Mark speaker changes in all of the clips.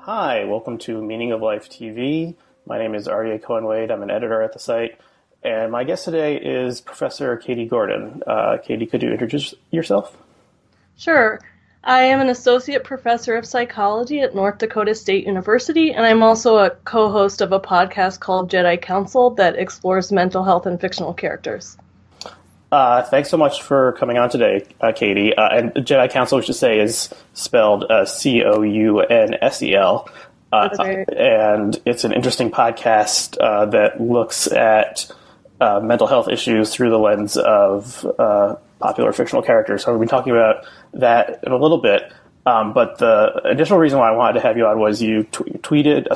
Speaker 1: Hi, welcome to Meaning of Life TV. My name is Aryeh Cohen-Wade. I'm an editor at the site. And my guest today is Professor Katie Gordon. Katie, could you introduce yourself?
Speaker 2: Sure. I am an associate professor of psychology at North Dakota State University, and I'm also a co-host of a podcast called Jedi Counsel that explores mental health and fictional characters.
Speaker 1: Thanks so much for coming on today, Katie. And Jedi Counsel, we should say, is spelled Counsel. And it's an interesting podcast that looks at mental health issues through the lens of popular fictional characters. So we'll be talking about that in a little bit. But the additional reason why I wanted to have you on was you tweeted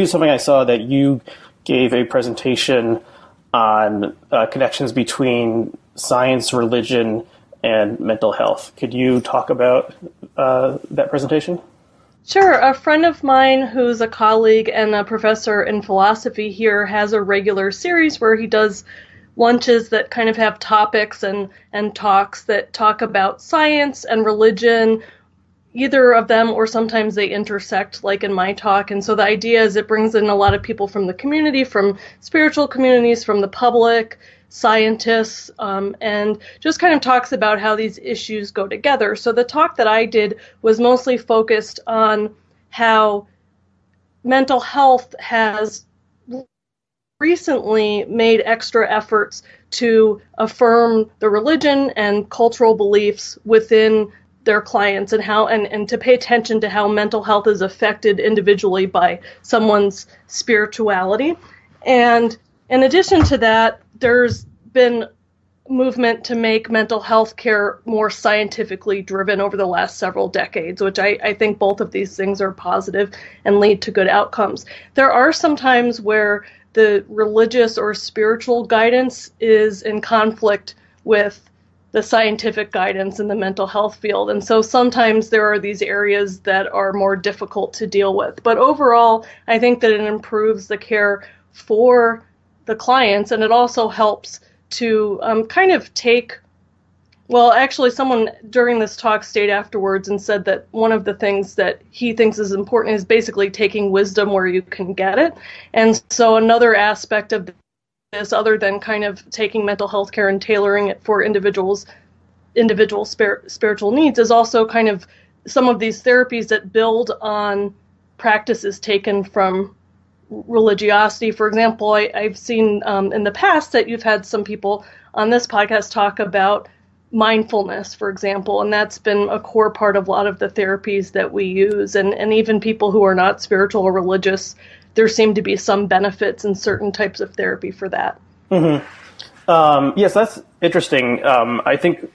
Speaker 1: something I saw, that you gave a presentation on connections between science, religion, and mental health. Could you talk about that presentation?
Speaker 2: Sure. A friend of mine who's a colleague and a professor in philosophy here has a regular series where he does lunches that kind of have topics and talks that talk about science and religion, either of them, or sometimes they intersect, like in my talk. And so the idea is it brings in a lot of people from the community, from spiritual communities, from the public, scientists, and just kind of talks about how these issues go together. So the talk that I did was mostly focused on how mental health has recently made extra efforts to affirm the religion and cultural beliefs within their clients, and how and to pay attention to how mental health is affected individually by someone's spirituality. And in addition to that, there's been movement to make mental health care more scientifically driven over the last several decades, which I think both of these things are positive and lead to good outcomes. There are some times where the religious or spiritual guidance is in conflict with the scientific guidance in the mental health field. And so sometimes there are these areas that are more difficult to deal with. But overall, I think that it improves the care for the clients, and it also helps to kind of take, well, actually someone during this talk stayed afterwards and said that one of the things that he thinks is important is basically taking wisdom where you can get it. And so another aspect of this, other than kind of taking mental health care and tailoring it for individual spiritual needs, is also kind of some of these therapies that build on practices taken from religiosity. For example, I've seen in the past that you've had some people on this podcast talk about mindfulness, for example, and that's been a core part of a lot of the therapies that we use. And even people who are not spiritual or religious, there seem to be some benefits in certain types of therapy for that.
Speaker 1: Mm-hmm. Yes, that's interesting. I think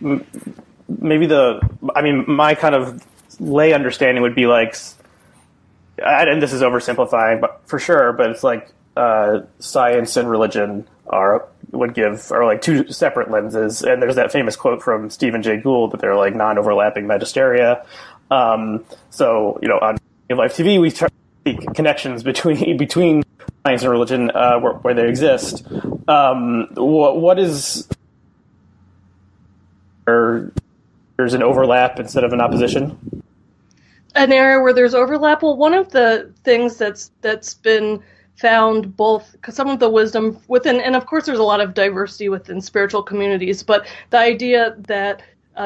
Speaker 1: maybe my kind of lay understanding would be like, and this is oversimplifying, but for sure, but it's like science and religion are like two separate lenses. And there's that famous quote from Stephen Jay Gould that they're like non-overlapping magisteria. So, on Life TV, we try to see connections between science and religion where they exist. What is, or there's an overlap instead of an opposition?
Speaker 2: An area where there's overlap. Well, one of the things that's been found, both because some of the wisdom within, and of course there's a lot of diversity within spiritual communities, but the idea that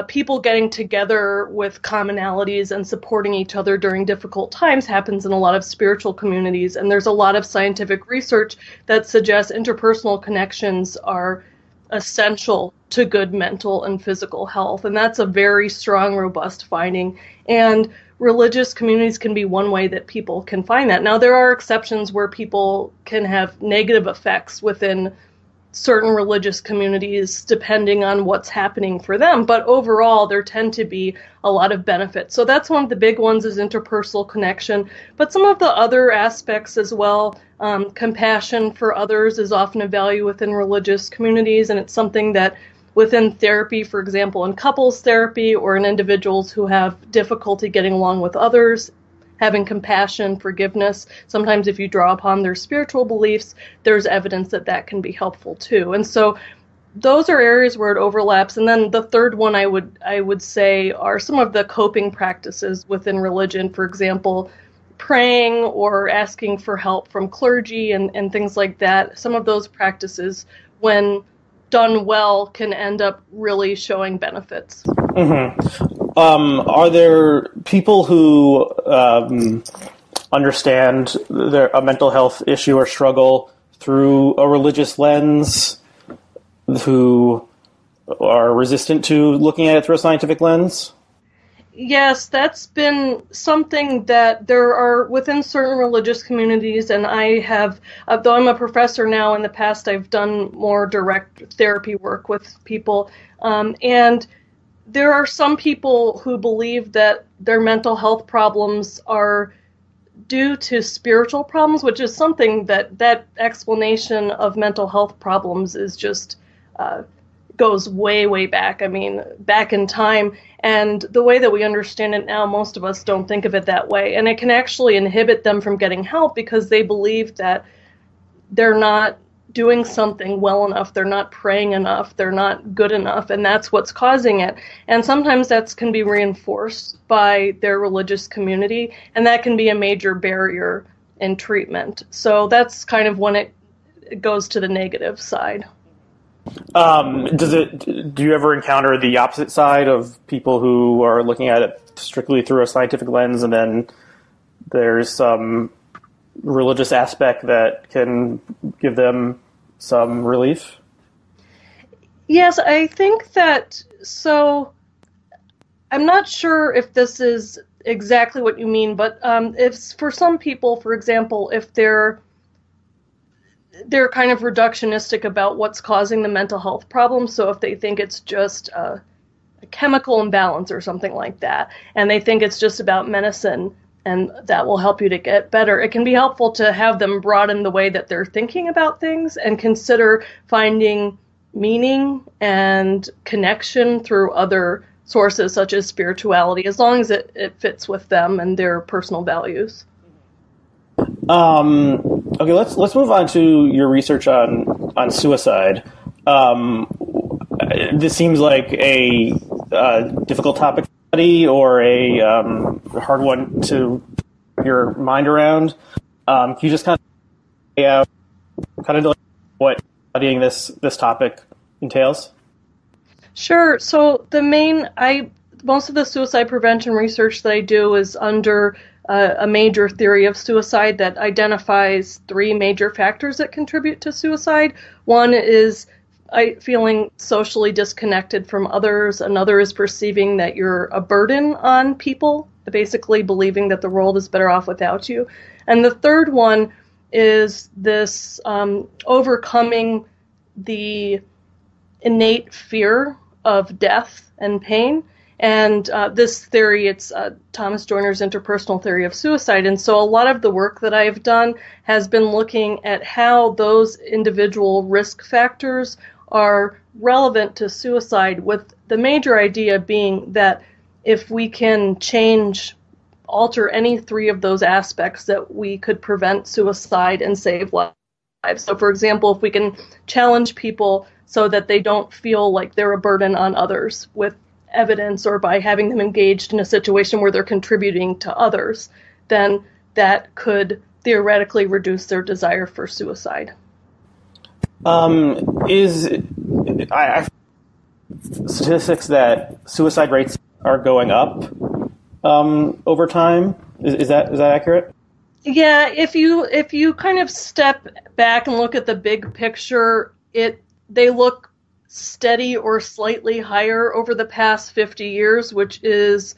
Speaker 2: people getting together with commonalities and supporting each other during difficult times happens in a lot of spiritual communities. And there's a lot of scientific research that suggests interpersonal connections are essential to good mental and physical health. And that's a very strong, robust finding. And religious communities can be one way that people can find that. Now, there are exceptions where people can have negative effects within certain religious communities depending on what's happening for them. But overall, there tend to be a lot of benefits. So that's one of the big ones, is interpersonal connection. But some of the other aspects as well, compassion for others is often a value within religious communities. And it's something that within therapy, for example, in couples therapy or in individuals who have difficulty getting along with others, having compassion, forgiveness. Sometimes if you draw upon their spiritual beliefs, there's evidence that that can be helpful too. And so those are areas where it overlaps. And then the third one I would say are some of the coping practices within religion. For example, praying or asking for help from clergy and things like that. Some of those practices, when done well, can end up really showing benefits.
Speaker 1: Mm-hmm. Are there people who understand a mental health issue or struggle through a religious lens who are resistant to looking at it through a scientific lens?
Speaker 2: Yes, that's been something that there are within certain religious communities, and I have, though I'm a professor now, in the past I've done more direct therapy work with people, and there are some people who believe that their mental health problems are due to spiritual problems, which is something that explanation of mental health problems is just goes way, way back. I mean, back in time. And the way that we understand it now, most of us don't think of it that way. And it can actually inhibit them from getting help because they believe that they're not doing something well enough, they're not praying enough, they're not good enough, and that's what's causing it. And sometimes that can be reinforced by their religious community, and that can be a major barrier in treatment. So that's kind of when it goes to the negative side.
Speaker 1: Do you ever encounter the opposite side of people who are looking at it strictly through a scientific lens, and then there's some religious aspect that can give them some relief?
Speaker 2: Yes, I think that, so I'm not sure if this is exactly what you mean, but if for some people, for example, if they're kind of reductionistic about what's causing the mental health problem. So if they think it's just a chemical imbalance or something like that, and they think it's just about medicine and that will help you to get better, it can be helpful to have them broaden the way that they're thinking about things and consider finding meaning and connection through other sources such as spirituality, as long as it fits with them and their personal values.
Speaker 1: Okay, let's move on to your research on suicide. This seems like a difficult topic to study, or a hard one to wrap your mind around. Can you just kind of what studying this topic entails?
Speaker 2: Sure. So most of the suicide prevention research that I do is under a major theory of suicide that identifies three major factors that contribute to suicide. One is feeling socially disconnected from others. Another is perceiving that you're a burden on people, basically believing that the world is better off without you. And the third one is this overcoming the innate fear of death and pain. And this theory, it's Thomas Joyner's interpersonal theory of suicide. And so a lot of the work that I've done has been looking at how those individual risk factors are relevant to suicide, with the major idea being that if we can alter any three of those aspects, that we could prevent suicide and save lives. So, for example, if we can challenge people so that they don't feel like they're a burden on others with evidence, or by having them engaged in a situation where they're contributing to others, then that could theoretically reduce their desire for suicide.
Speaker 1: I statistics that suicide rates are going up over time. Is that accurate?
Speaker 2: Yeah, if you kind of step back and look at the big picture, they look steady or slightly higher over the past 50 years, which is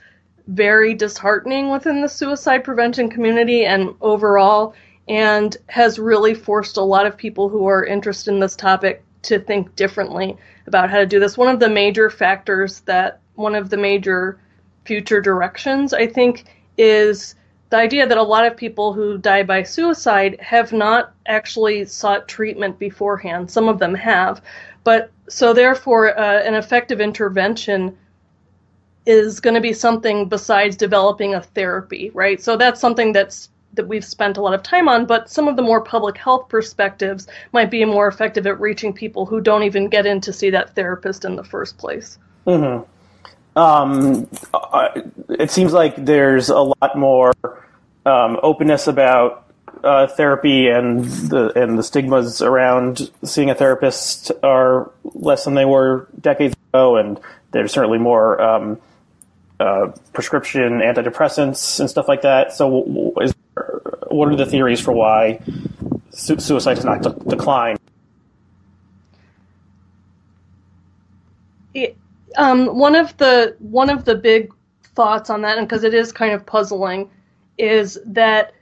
Speaker 2: very disheartening within the suicide prevention community and overall, and has really forced a lot of people who are interested in this topic to think differently about how to do this. One of the major future directions, I think, is the idea that a lot of people who die by suicide have not actually sought treatment beforehand. Some of them have. But so therefore, an effective intervention is going to be something besides developing a therapy, right? So that's something that's that we've spent a lot of time on, but some of the more public health perspectives might be more effective at reaching people who don't even get in to see that therapist in the first place.
Speaker 1: Mm-hmm. It seems like there's a lot more openness about therapy, and the stigmas around seeing a therapist are less than they were decades ago, and there's certainly more prescription antidepressants and stuff like that. So what are the theories for why suicide has not declined?
Speaker 2: One of the big thoughts on that, and because it is kind of puzzling, is that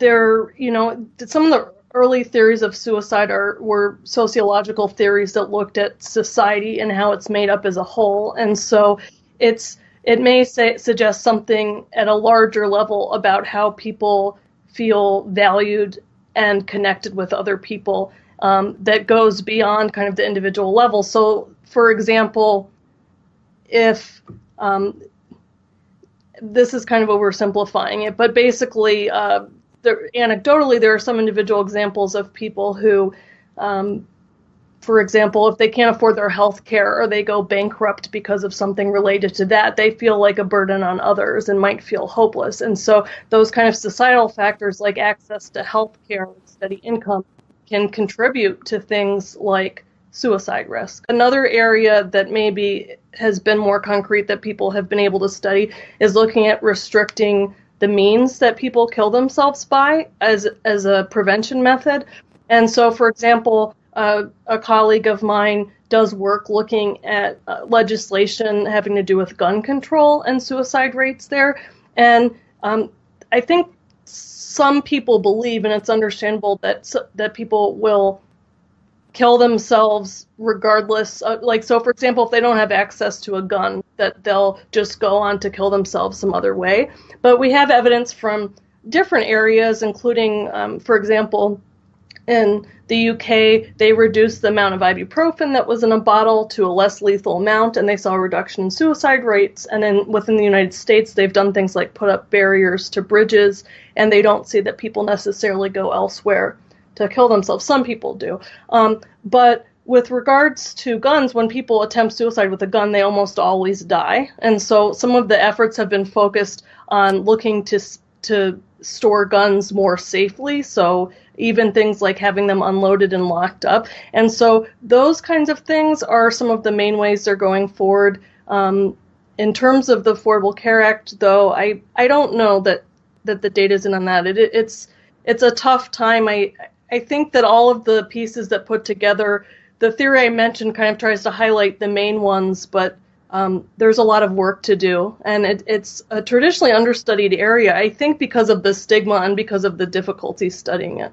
Speaker 2: some of the early theories of suicide were sociological theories that looked at society and how it's made up as a whole, and so it may suggest something at a larger level about how people feel valued and connected with other people that goes beyond kind of the individual level. So, for example, if this is kind of oversimplifying it, but basically, anecdotally, there are some individual examples of people who, for example, if they can't afford their health care or they go bankrupt because of something related to that, they feel like a burden on others and might feel hopeless. And so those kind of societal factors like access to health care, steady income, can contribute to things like suicide risk. Another area that maybe has been more concrete that people have been able to study is looking at restricting the means that people kill themselves by as a prevention method. And so, for example, a colleague of mine does work looking at legislation having to do with gun control and suicide rates there. And I think some people believe, and it's understandable, that people will kill themselves regardless. So, for example, if they don't have access to a gun, that they'll just go on to kill themselves some other way. But we have evidence from different areas, including, for example, in the UK, they reduced the amount of ibuprofen that was in a bottle to a less lethal amount, and they saw a reduction in suicide rates. And then within the United States, they've done things like put up barriers to bridges, and they don't see that people necessarily go elsewhere to kill themselves. Some people do. But with regards to guns, when people attempt suicide with a gun, they almost always die. And so some of the efforts have been focused on looking to store guns more safely. So even things like having them unloaded and locked up. And so those kinds of things are some of the main ways they're going forward. In terms of the Affordable Care Act, though, I don't know that the data isn't on that. It's a tough time. I think that all of the pieces that put together, the theory I mentioned kind of tries to highlight the main ones, but there's a lot of work to do, and it's a traditionally understudied area, I think, because of the stigma and because of the difficulty studying it.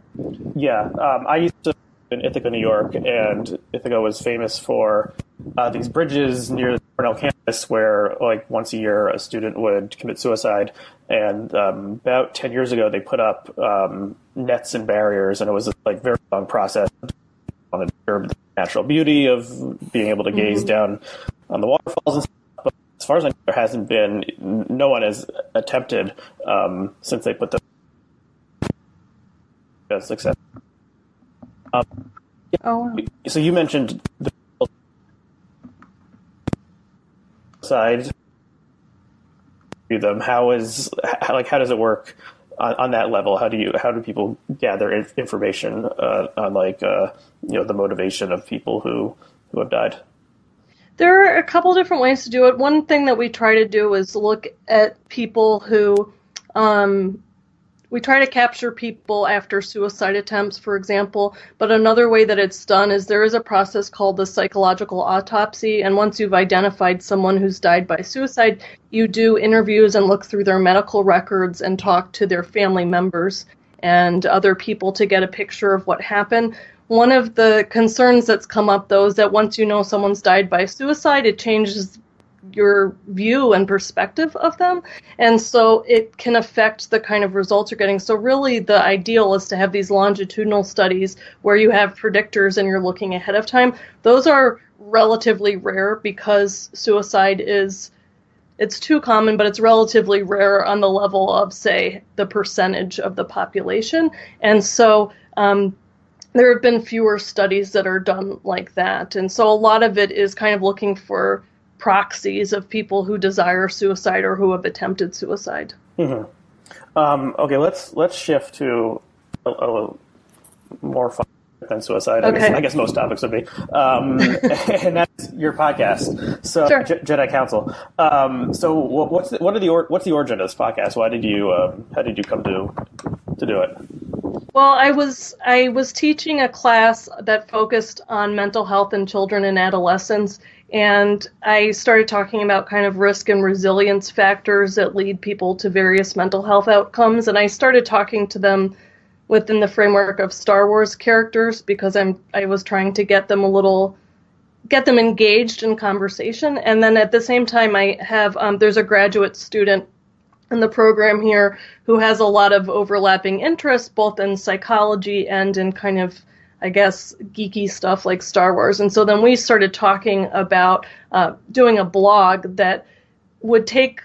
Speaker 1: Yeah, I used to live in Ithaca, New York, and Ithaca was famous for these bridges near the Cornell campus where, like, once a year a student would commit suicide. And about 10 years ago, they put up nets and barriers, and it was a very long process to disturb the natural beauty of being able to gaze down on the waterfalls and stuff. But as far as I know, there hasn't been, no one has attempted since they put them as success. So you mentioned the side. Them. How does it work on that level? How do people gather information on the motivation of people who have died?
Speaker 2: There are a couple different ways to do it. One thing that we try to do is look at people who we try to capture people after suicide attempts, for example, but another way that it's done is there is a process called the psychological autopsy, and once you've identified someone who's died by suicide, you do interviews and look through their medical records and talk to their family members and other people to get a picture of what happened. One of the concerns that's come up, though, is that once you know someone's died by suicide, it changes your view and perspective of them, and so it can affect the kind of results you're getting. So really the ideal is to have these longitudinal studies where you have predictors and you're looking ahead of time. Those are relatively rare because suicide is it's too common, but it's relatively rare on the level of, say, the percentage of the population. And so there have been fewer studies that are done like that. And so a lot of it is kind of looking for proxies of people who desire suicide or who have attempted suicide.
Speaker 1: Mm-hmm. Okay, let's shift to a more fun than suicide.
Speaker 2: Okay.
Speaker 1: I guess most topics would be, and that's your podcast. So
Speaker 2: Sure.
Speaker 1: Jedi Counsel. So what's the origin of this podcast? Why did you how did you come to do it?
Speaker 2: Well, I was teaching a class that focused on mental health in children and adolescents, and I started talking about kind of risk and resilience factors that lead people to various mental health outcomes, and I started talking to them within the framework of Star Wars characters because I was trying to get them engaged in conversation. And then at the same time, I have there's a graduate student in the program here who has a lot of overlapping interests, both in psychology and in kind of, I guess, geeky stuff like Star Wars. And so then we started talking about doing a blog that would take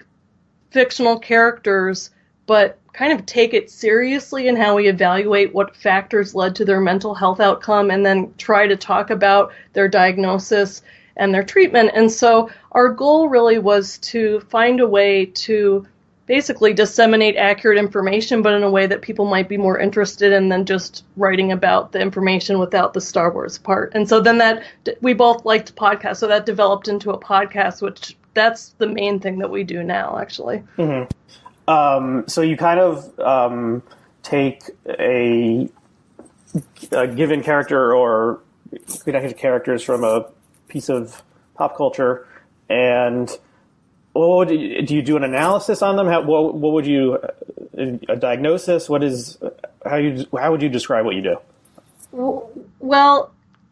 Speaker 2: fictional characters, but kind of take it seriously in how we evaluate what factors led to their mental health outcome, and then try to talk about their diagnosis and their treatment. And so our goal really was to find a way to basically disseminate accurate information, but in a way that people might be more interested in than just writing about the information without the Star Wars part. And so then we both liked podcasts, so that developed into a podcast, which that's the main thing that we do now, actually.
Speaker 1: Mm-hmm. So you kind of take a given character or connected characters from a piece of pop culture, and do you do an analysis on them? What would you a diagnosis? How would you describe what you do?
Speaker 2: Well,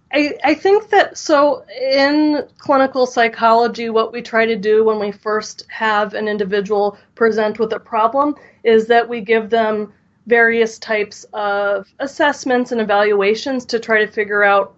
Speaker 2: I think that so in clinical psychology, what we try to do when we first have an individual present with a problem is that we give them various types of assessments and evaluations to try to figure out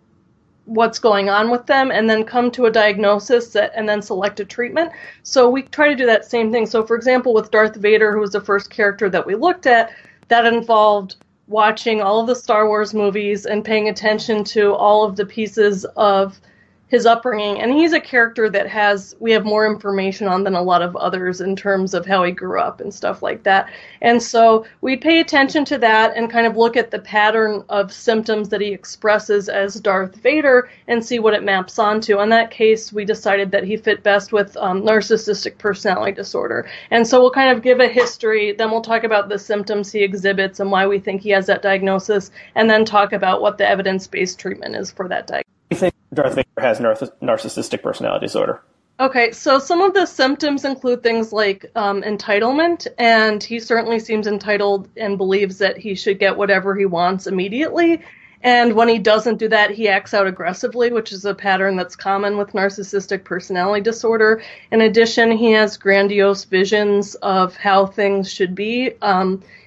Speaker 2: what's going on with them, and then come to a diagnosis and then select a treatment. So we try to do that same thing. So for example, with Darth Vader, who was the first character that we looked at, that involved watching all of the Star Wars movies and paying attention to all of the pieces of his upbringing. And he's a character that we have more information on than a lot of others in terms of how he grew up and stuff like that. And so we pay attention to that and kind of look at the pattern of symptoms that he expresses as Darth Vader and see what it maps onto. In that case, we decided that he fit best with narcissistic personality disorder. And so we'll kind of give a history, then we'll talk about the symptoms he exhibits and why we think he has that diagnosis, and then talk about what the evidence-based treatment is for that diagnosis.
Speaker 1: Do you think Darth Vader has narcissistic personality disorder?
Speaker 2: Okay, so some of the symptoms include things like entitlement, and he certainly seems entitled and believes that he should get whatever he wants immediately. And when he doesn't do that, he acts out aggressively, which is a pattern that's common with narcissistic personality disorder. In addition, he has grandiose visions of how things should be.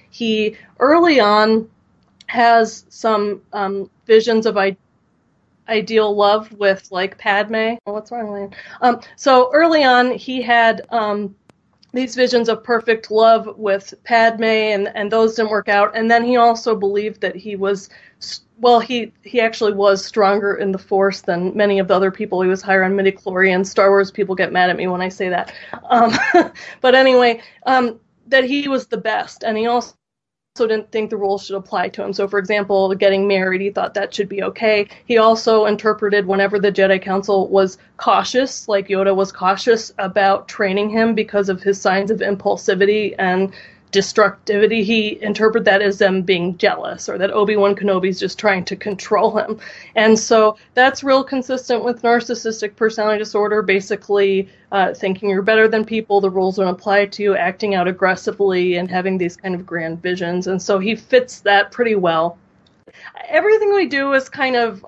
Speaker 2: He early on has some visions of ideal love with, like, Padme. Oh, what's wrong, Liam? So early on, he had these visions of perfect love with Padme, and those didn't work out. And then he also believed that he was, he actually was stronger in the Force than many of the other people. He was higher on midichlorians. Star Wars people get mad at me when I say that. But anyway, that he was the best, and he also didn't think the rules should apply to him. So, for example, getting married, he thought that should be okay. He also interpreted whenever the Jedi Council was cautious, like Yoda was cautious about training him because of his signs of impulsivity and destructivity, he interpreted that as them being jealous, or that Obi-Wan Kenobi's just trying to control him. And so that's real consistent with narcissistic personality disorder, basically thinking you're better than people, the rules don't apply to you, acting out aggressively, and having these kind of grand visions. And so he fits that pretty well. Everything we do is kind of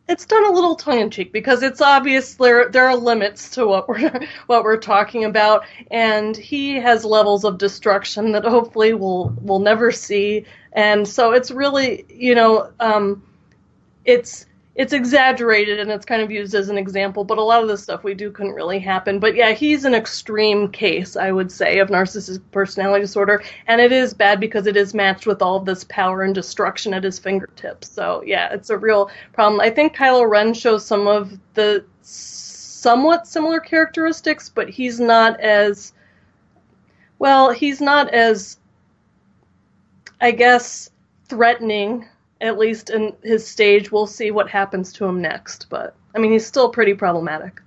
Speaker 2: it's done a little tongue-in-cheek because it's obvious there are limits to what we're talking about, and he has levels of destruction that hopefully we'll never see. And so it's really, it's it's exaggerated and it's kind of used as an example, but a lot of the stuff we do couldn't really happen. But yeah, he's an extreme case, I would say, of narcissistic personality disorder, and it is bad because it is matched with all of this power and destruction at his fingertips. So yeah, it's a real problem. I think Kylo Ren shows some of the somewhat similar characteristics, but he's not as, I guess, threatening, at least in his stage. We'll see what happens to him next, but I mean, he's still pretty problematic.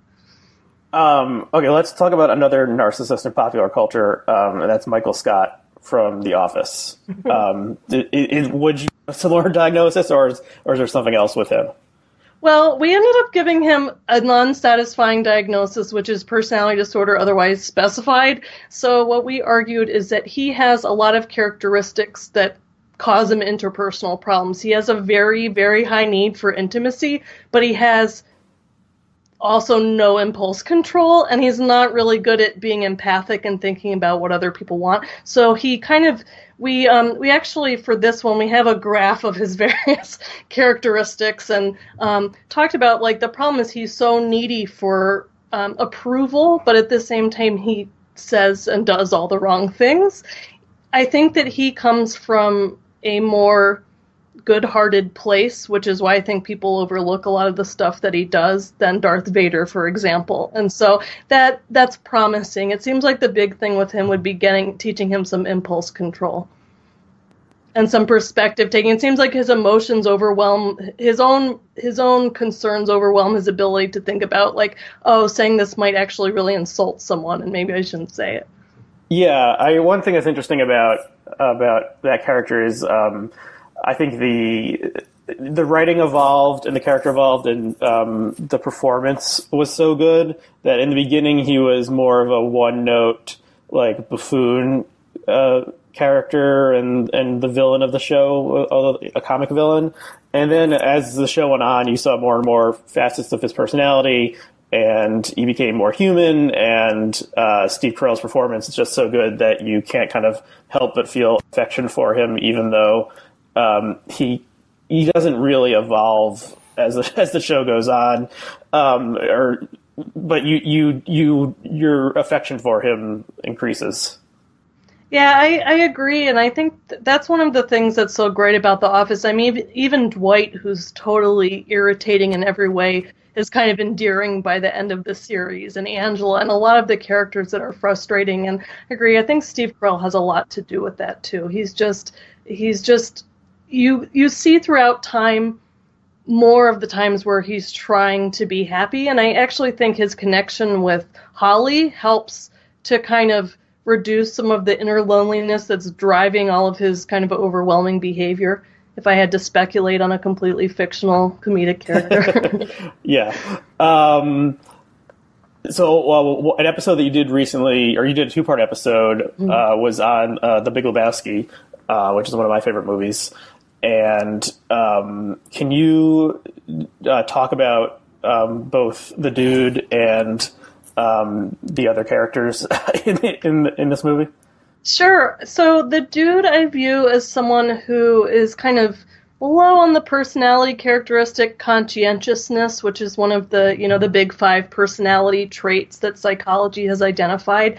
Speaker 1: Okay, let's talk about another narcissist in popular culture, and that's Michael Scott from The Office. Would you have a similar diagnosis, or is there something else with him?
Speaker 2: Well, we ended up giving him a non-satisfying diagnosis, which is personality disorder otherwise specified. So what we argued is that he has a lot of characteristics that cause him interpersonal problems. He has a very, very high need for intimacy, but he has also no impulse control, and he's not really good at being empathic and thinking about what other people want. So he kind of, we actually, for this one, we have a graph of his various characteristics, and talked about, like, the problem is he's so needy for approval, but at the same time he says and does all the wrong things. I think that he comes from a more good-hearted place, which is why I think people overlook a lot of the stuff that he does, than Darth Vader, for example. And so that's promising. It seems like the big thing with him would be teaching him some impulse control and some perspective taking. It seems like his emotions overwhelm his own concerns, overwhelm his ability to think about, like, oh, saying this might actually really insult someone, and maybe I shouldn't say it.
Speaker 1: Yeah, one thing that's interesting about that character is, I think the writing evolved and the character evolved, and the performance was so good that in the beginning he was more of a one-note, like, buffoon character and the villain of the show, although a comic villain. And then as the show went on, you saw more and more facets of his personality, and he became more human, and Steve Carell's performance is just so good that you can't kind of help but feel affection for him, even though he doesn't really evolve as the show goes on, but your affection for him increases.
Speaker 2: Yeah, I agree, and I think that's one of the things that's so great about The Office. I mean, even Dwight, who's totally irritating in every way, is kind of endearing by the end of the series, and Angela, and a lot of the characters that are frustrating. And I agree, I think Steve Carell has a lot to do with that too. He's just you see throughout time more of the times where he's trying to be happy, and I actually think his connection with Holly helps to kind of reduce some of the inner loneliness that's driving all of his kind of overwhelming behavior, if I had to speculate on a completely fictional comedic character.
Speaker 1: Yeah. So an episode that you did recently, or you did a two-part episode, was on The Big Lebowski, which is one of my favorite movies. And can you talk about both the dude and the other characters in this movie?
Speaker 2: Sure. So the dude I view as someone who is kind of low on the personality characteristic conscientiousness, which is one of the, the big 5 personality traits that psychology has identified.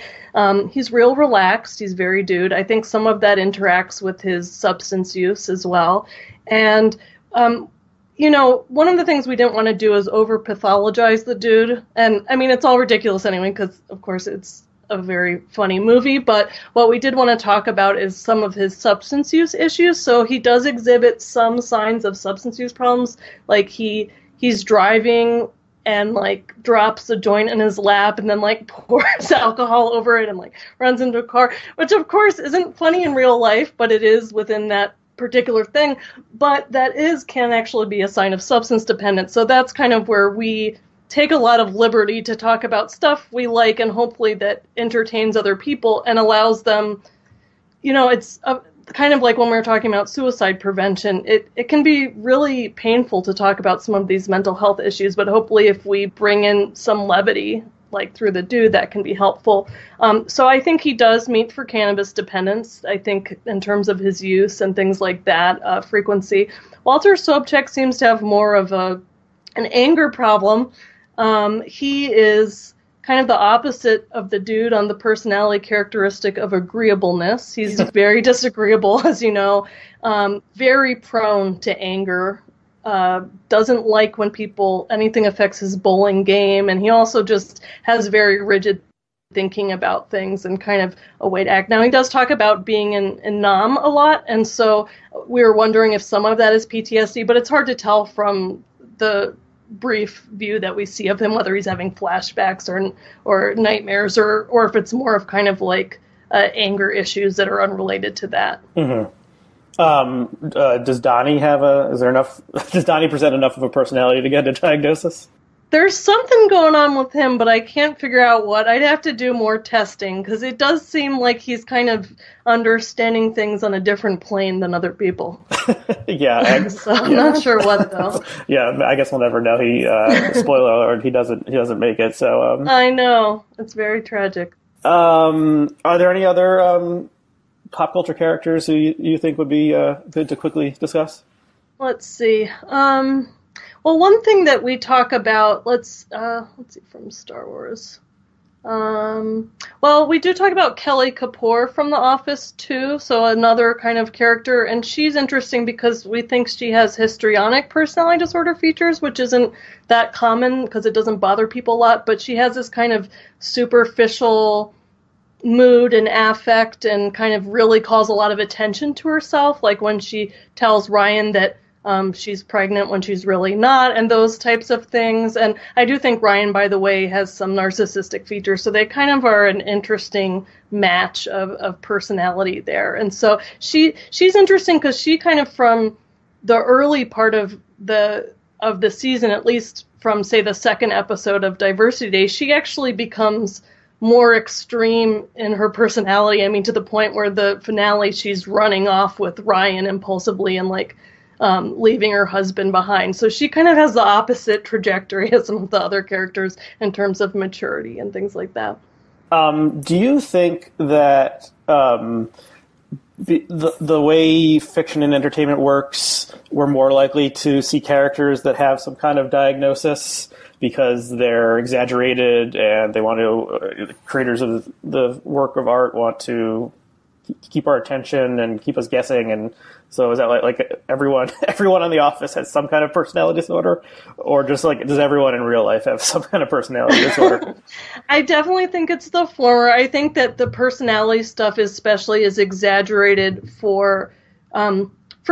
Speaker 2: He's real relaxed. He's very dude. I think some of that interacts with his substance use as well. And, one of the things we didn't want to do is over-pathologize the dude. And, I mean, it's all ridiculous anyway, because, of course, it's a very funny movie, but what we did want to talk about is some of his substance use issues. So he does exhibit some signs of substance use problems, like he's driving and, like, drops a joint in his lap and then, like, pours alcohol over it and, like, runs into a car, which of course isn't funny in real life, but it is within that particular thing. But that can actually be a sign of substance dependence. So that's kind of where we take a lot of liberty to talk about stuff we like, and hopefully that entertains other people and allows them, it's kind of like when we were talking about suicide prevention. It can be really painful to talk about some of these mental health issues, but hopefully if we bring in some levity, like through the dude, that can be helpful. So I think he does meet for cannabis dependence, I think, in terms of his use and things like that, frequency. Walter Sobchak seems to have more of a an anger problem. He is kind of the opposite of the dude on the personality characteristic of agreeableness. He's very disagreeable, as you know, very prone to anger, doesn't like when anything affects his bowling game, and he also just has very rigid thinking about things and kind of a way to act. Now, he does talk about being in Nam a lot, and so we were wondering if some of that is PTSD, but it's hard to tell from the brief view that we see of him whether he's having flashbacks or nightmares or if it's more of kind of like anger issues that are unrelated to that.
Speaker 1: Mm-hmm. Does Donnie does Donnie present enough of a personality to get a diagnosis?
Speaker 2: There's something going on with him, but I can't figure out what. I'd have to do more testing, because it does seem like he's kind of understanding things on a different plane than other people.
Speaker 1: Yeah.
Speaker 2: So I'm not sure what, though.
Speaker 1: Yeah, I guess we'll never know. Spoiler alert, he doesn't make it, so...
Speaker 2: I know. It's very tragic.
Speaker 1: Are there any other pop culture characters who you think would be good to quickly discuss?
Speaker 2: Let's see. Well, one thing that we talk about, let's see, from Star Wars. Well, we do talk about Kelly Kapoor from The Office, too, so another kind of character, and she's interesting because we think she has histrionic personality disorder features, which isn't that common because it doesn't bother people a lot, but she has this kind of superficial mood and affect and kind of really calls a lot of attention to herself, like when she tells Ryan that she's pregnant when she's really not, and those types of things. And I do think Ryan, by the way, has some narcissistic features, so they kind of are an interesting match of personality there. And so she's interesting because she kind of, from the early part of the season, at least from, say, the second episode of Diversity Day, she actually becomes more extreme in her personality. I mean, to the point where the finale, she's running off with Ryan impulsively and leaving her husband behind. So she kind of has the opposite trajectory as some of the other characters in terms of maturity and things like that.
Speaker 1: Do you think that the way fiction and entertainment works, we're more likely to see characters that have some kind of diagnosis because they're exaggerated and they want to, creators of the work of art want to keep our attention and keep us guessing, and so is that like everyone on The Office has some kind of personality disorder, or just like does everyone in real life have some kind of personality disorder?
Speaker 2: I definitely think it's the former. I think that the personality stuff especially is exaggerated for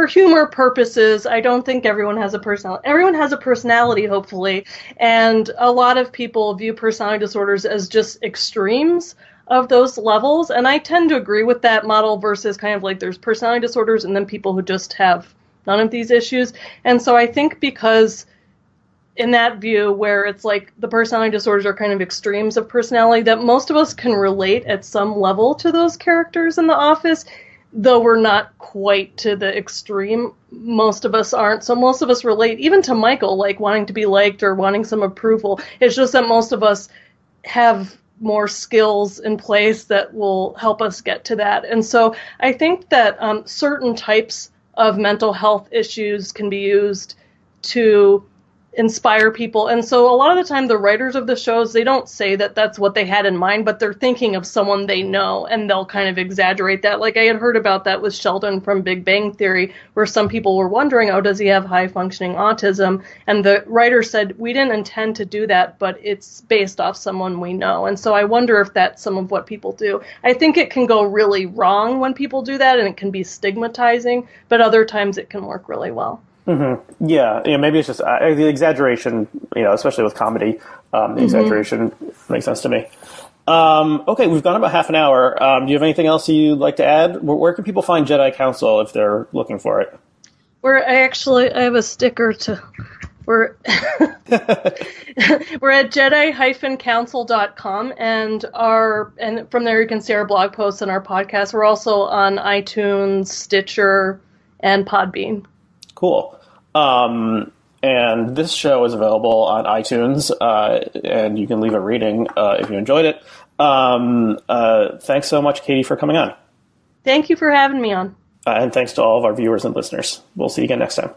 Speaker 2: humor purposes. I don't think everyone has a personality. Everyone has a personality, hopefully, and a lot of people view personality disorders as just extremes of those levels, and I tend to agree with that model versus kind of like there's personality disorders and then people who just have none of these issues. And so I think because in that view where it's like the personality disorders are kind of extremes of personality, that most of us can relate at some level to those characters in The Office, though we're not quite to the extreme. Most of us aren't. So most of us relate even to Michael, like wanting to be liked or wanting some approval. It's just that most of us have more skills in place that will help us get to that. And so I think that certain types of mental health issues can be used to inspire people. And so a lot of the time the writers of the shows, they don't say that that's what they had in mind, but they're thinking of someone they know, and they'll kind of exaggerate that. Like I had heard about that with Sheldon from Big Bang Theory, where some people were wondering, oh, does he have high functioning autism? And the writer said, we didn't intend to do that, but it's based off someone we know. And so I wonder if that's some of what people do. I think it can go really wrong when people do that, and it can be stigmatizing, but other times it can work really well.
Speaker 1: Mm-hmm. Yeah, maybe it's just the exaggeration, especially with comedy, the exaggeration makes sense to me. Okay, we've gone about half an hour. Do you have anything else you'd like to add? Where can people find Jedi Counsel if they're looking for it?
Speaker 2: I have a sticker we're at jedi-counsel.com, and from there you can see our blog posts and our podcast. We're also on iTunes, Stitcher, and Podbean.
Speaker 1: Cool. And this show is available on iTunes, and you can leave a rating if you enjoyed it. Thanks so much, Katie, for coming on.
Speaker 2: Thank you for having me on.
Speaker 1: And thanks to all of our viewers and listeners. We'll see you again next time.